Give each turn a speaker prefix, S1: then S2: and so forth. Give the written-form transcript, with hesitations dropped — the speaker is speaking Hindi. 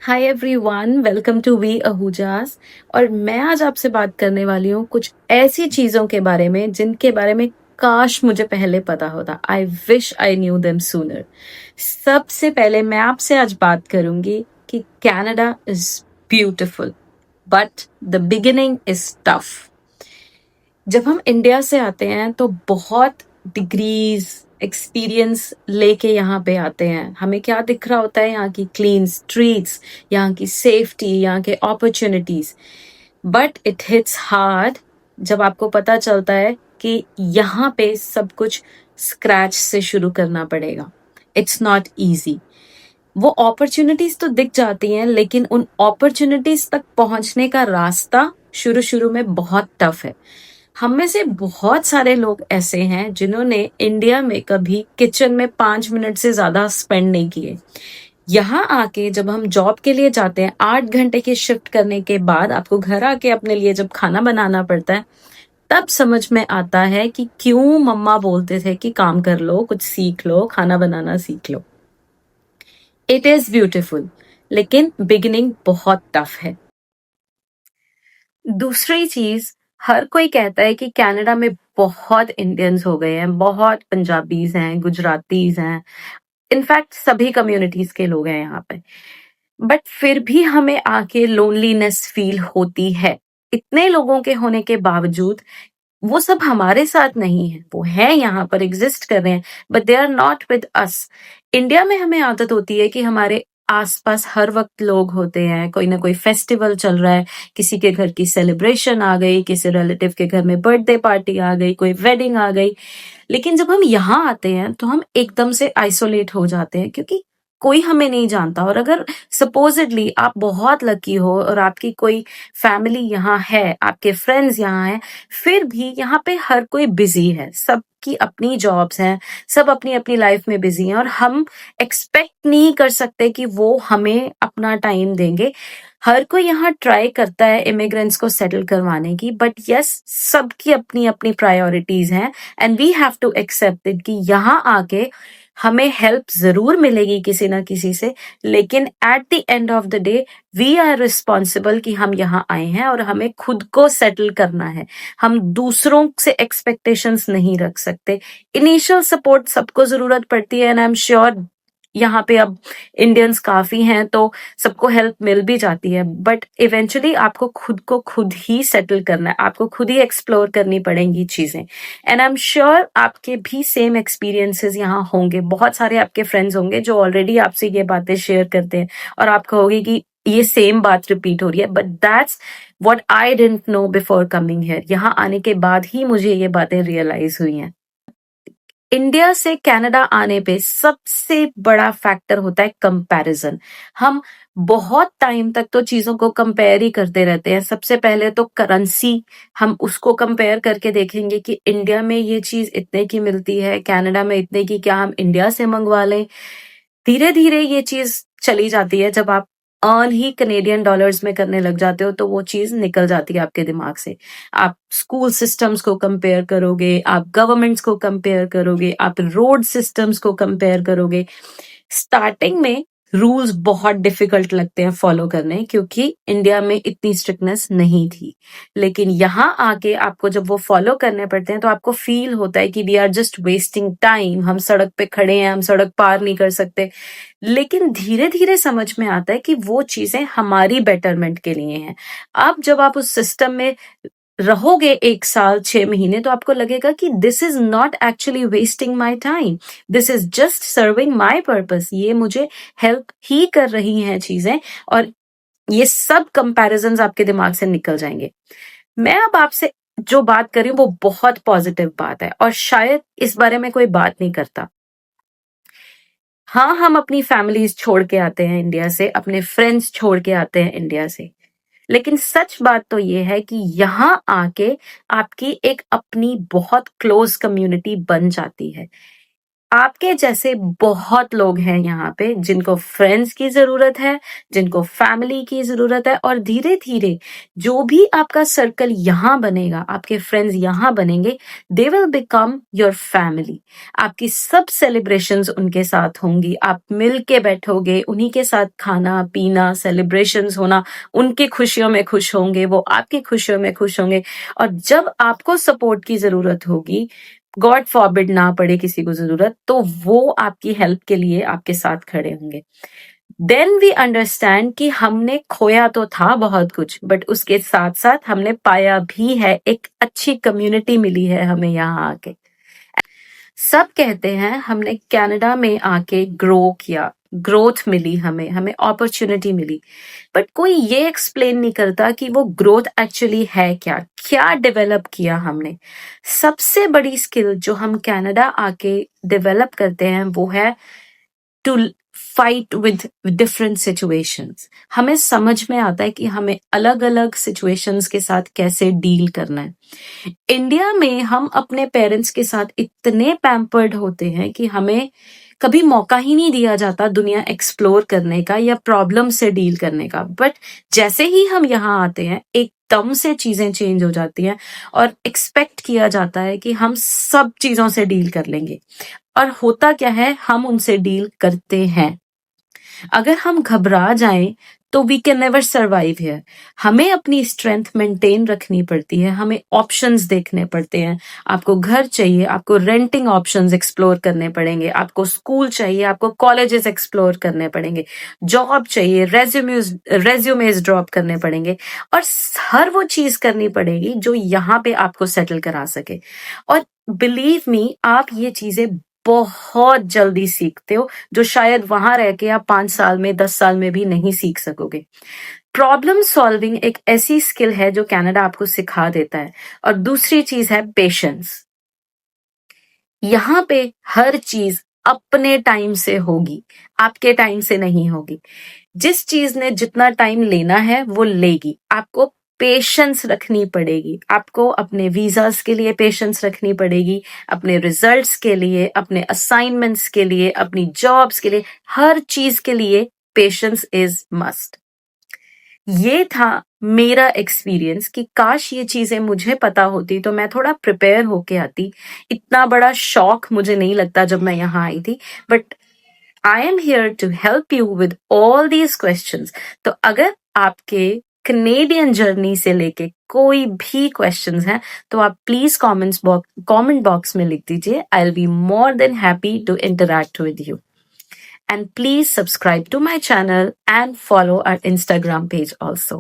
S1: Hi everyone, welcome to we Ahujas. और मैं आज आपसे बात करने वाली हूँ कुछ ऐसी चीज़ों के बारे में जिनके बारे में काश मुझे पहले पता होता। I wish I knew them sooner. सबसे पहले मैं आपसे आज बात करूंगी कि Canada is beautiful but the beginning is tough. जब हम इंडिया से आते हैं तो बहुत डिग्रीज एक्सपीरियंस लेके यहाँ पे आते हैं। हमें क्या दिख रहा होता है? यहाँ की क्लीन स्ट्रीट्स, यहाँ की सेफ्टी, यहाँ के opportunities. But it hits hard जब आपको पता चलता है कि यहाँ पे सब कुछ स्क्रैच से शुरू करना पड़ेगा। It's not easy. वो अपॉर्चुनिटीज तो दिख जाती हैं, लेकिन उन अपॉर्चुनिटीज तक पहुंचने का रास्ता शुरू शुरू में बहुत टफ है। हम में से बहुत सारे लोग ऐसे हैं जिन्होंने इंडिया में कभी किचन में 5 मिनट से ज्यादा स्पेंड नहीं किए। यहाँ आके जब हम जॉब के लिए जाते हैं, 8 घंटे की शिफ्ट करने के बाद आपको घर आके अपने लिए जब खाना बनाना पड़ता है, तब समझ में आता है कि क्यों मम्मा बोलते थे कि काम कर लो, कुछ सीख लो, खाना बनाना सीख लो। इट इज ब्यूटिफुल, लेकिन बिगिनिंग बहुत टफ है। दूसरी चीज, हर कोई कहता है कि कनाडा में बहुत इंडियंस हो गए हैं, बहुत पंजाबीज हैं, गुजरातीज हैं, इनफैक्ट सभी कम्युनिटीज के लोग हैं यहाँ पे। बट फिर भी हमें आके लोनलीनेस फील होती है। इतने लोगों के होने के बावजूद वो सब हमारे साथ नहीं है। वो है यहाँ पर, एग्जिस्ट कर रहे हैं, but they are not with us. India में हमें आदत होती है कि हमारे आसपास हर वक्त लोग होते हैं, कोई ना कोई फेस्टिवल चल रहा है, किसी के घर की सेलिब्रेशन आ गई, किसी रिलेटिव के घर में बर्थडे पार्टी आ गई, कोई वेडिंग आ गई। लेकिन जब हम यहाँ आते हैं तो हम एकदम से आइसोलेट हो जाते हैं, क्योंकि कोई हमें नहीं जानता। और अगर सपोजिटली आप बहुत लकी हो और आपकी कोई फैमिली यहाँ है, आपके फ्रेंड्स यहाँ हैं, फिर भी यहाँ पे हर कोई बिजी है, सबकी अपनी जॉब्स हैं, सब अपनी अपनी लाइफ में बिजी हैं, और हम एक्सपेक्ट नहीं कर सकते कि वो हमें अपना टाइम देंगे। हर कोई यहाँ ट्राई करता है इमिग्रेंट्स को सेटल करवाने की, बट यस, सबकी अपनी अपनी प्रायोरिटीज हैं। And we have to accept it कि यहाँ आके हमें हेल्प जरूर मिलेगी किसी ना किसी से, लेकिन at the end of the day we are responsible कि हम यहाँ आए हैं और हमें खुद को सेटल करना है। हम दूसरों से एक्सपेक्टेशंस नहीं रख सकते। इनिशियल सपोर्ट सबको जरूरत पड़ती है, एंड आई एम श्योर यहाँ पे अब इंडियंस काफी हैं तो सबको हेल्प मिल भी जाती है। बट इवेंचुअली आपको खुद को खुद ही सेटल करना है, आपको खुद ही एक्सप्लोर करनी पड़ेंगी चीजें। एंड आई एम श्योर आपके भी सेम एक्सपीरियंसेस यहाँ होंगे। बहुत सारे आपके फ्रेंड्स होंगे जो ऑलरेडी आपसे ये बातें शेयर करते हैं, और आप कहोगे कि ये सेम बात रिपीट हो रही है। But that's what I didn't know before coming here. यहाँ आने के बाद ही मुझे ये बातें रियलाइज हुई हैं। इंडिया से कनाडा आने पे सबसे बड़ा फैक्टर होता है कंपैरिजन। हम बहुत टाइम तक तो चीजों को कंपेयर ही करते रहते हैं। सबसे पहले तो करेंसी, हम उसको कंपेयर करके देखेंगे कि इंडिया में ये चीज इतने की मिलती है, कनाडा में इतने की, क्या हम इंडिया से मंगवा लें। धीरे धीरे ये चीज चली जाती है। जब आप अर्न ही कनेडियन डॉलर्स में करने लग जाते हो तो वो चीज निकल जाती है आपके दिमाग से। आप स्कूल सिस्टम्स को कंपेयर करोगे, आप गवर्नमेंट्स को कंपेयर करोगे, आप रोड सिस्टम्स को कंपेयर करोगे। स्टार्टिंग में रूल्स बहुत डिफिकल्ट लगते हैं फॉलो करने, क्योंकि इंडिया में इतनी स्ट्रिक्टनेस नहीं थी। लेकिन यहाँ आके आपको जब वो फॉलो करने पड़ते हैं तो आपको फील होता है कि we are just wasting time, हम सड़क पे खड़े हैं, हम सड़क पार नहीं कर सकते। लेकिन धीरे धीरे समझ में आता है कि वो चीजें हमारी बेटरमेंट के लिए हैं। अब जब आप उस सिस्टम में रहोगे 1 साल 6 महीने, तो आपको लगेगा कि this is not actually wasting my time, this is just serving my purpose. ये मुझे हेल्प ही कर रही हैं चीजें, और ये सब कंपैरिजंस आपके दिमाग से निकल जाएंगे। मैं अब आपसे जो बात कर रही हूँ वो बहुत पॉजिटिव बात है, और शायद इस बारे में कोई बात नहीं करता। हाँ, हम अपनी फैमिलीज छोड़ के आते हैं इंडिया से, अपने फ्रेंड्स छोड़ के आते हैं इंडिया से, लेकिन सच बात तो ये है कि यहाँ आके आपकी एक अपनी बहुत क्लोज कम्युनिटी बन जाती है। आपके जैसे बहुत लोग हैं यहाँ पे जिनको फ्रेंड्स की ज़रूरत है, जिनको फैमिली की ज़रूरत है और धीरे-धीरे जो भी आपका सर्कल यहाँ बनेगा, आपके फ्रेंड्स यहाँ बनेंगे, they will become your family. आपकी सब सेलिब्रेशंस उनके साथ होंगी, आप मिल के बैठोगे, उन्हीं के साथ खाना-पीना, सेलिब्रेशंस होना, उनकी खुशियों में खुश होंगे, वो आपकी खुशियों में खुश होंगे और जब आपको सपोर्ट की ज़रूरत होगी, गॉड फॉरबिड ना पड़े किसी को ज़रूरत, तो वो आपकी हेल्प के लिए आपके साथ खड़े होंगे। देन वी अंडरस्टैंड कि हमने खोया तो था बहुत कुछ, बट उसके साथ-साथ हमने पाया भी है, एक अच्छी कम्युनिटी मिली है हमें यहाँ आके। सब कहते हैं हमने कनाडा में आके ग्रो किया, ग्रोथ मिली हमें अपॉर्चुनिटी मिली, बट कोई ये एक्सप्लेन नहीं करता कि वो ग्रोथ एक्चुअली है क्या, क्या डेवलप किया हमने। सबसे बड़ी स्किल जो हम कनाडा आके डेवलप करते हैं वो है to fight with different situations. हमें समझ में आता है कि हमें अलग अलग सिचुएशंस के साथ कैसे डील करना है। इंडिया में हम अपने पेरेंट्स के साथ इतने पैम्पर्ड होते हैं कि हमें कभी मौका ही नहीं दिया जाता दुनिया एक्सप्लोर करने का या प्रॉब्लम से डील करने का। बट जैसे ही हम यहाँ आते हैं एकदम से चीजें चेंज हो जाती हैं और एक्सपेक्ट किया जाता है कि हम सब चीजों से डील कर लेंगे और होता क्या है, हम उनसे डील करते हैं। अगर हम घबरा जाएं तो we can never survive here. हमें अपनी स्ट्रेंथ मेंटेन रखनी पड़ती है, हमें ऑप्शंस देखने पड़ते हैं। आपको घर चाहिए, आपको रेंटिंग ऑप्शंस एक्सप्लोर करने पड़ेंगे, आपको स्कूल चाहिए, आपको कॉलेजेस एक्सप्लोर करने पड़ेंगे, जॉब चाहिए, रेज्यूमेज ड्रॉप करने पड़ेंगे और हर वो चीज करनी पड़ेगी जो यहाँ पे आपको सेटल करा सके। और बिलीव मी, आप ये चीजें बहुत जल्दी सीखते हो जो शायद वहां रह के आप 5 साल में 10 साल में भी नहीं सीख सकोगे। प्रॉब्लम सॉल्विंग एक ऐसी स्किल है जो कनाडा आपको सिखा देता है। और दूसरी चीज है पेशेंस। यहाँ पे हर चीज अपने टाइम से होगी, आपके टाइम से नहीं होगी। जिस चीज ने जितना टाइम लेना है वो लेगी। आपको पेशेंस रखनी पड़ेगी, आपको अपने वीजास के लिए पेशेंस रखनी पड़ेगी, अपने रिजल्ट्स के लिए, अपने असाइनमेंट्स के लिए, अपनी जॉब्स के लिए, हर चीज के लिए पेशेंस इज मस्ट। ये था मेरा एक्सपीरियंस कि काश ये चीजें मुझे पता होती तो मैं थोड़ा प्रिपेयर होके आती। इतना बड़ा शौक मुझे नहीं लगता जब मैं यहाँ आई थी, but I am here to help you with all these questions. तो अगर आपके कनेडियन जर्नी से लेके कोई भी क्वेश्चंस हैं तो आप प्लीज कमेंट बॉक्स में लिख दीजिए। I will be more than happy to interact with you. And please subscribe to my channel and follow our Instagram page also.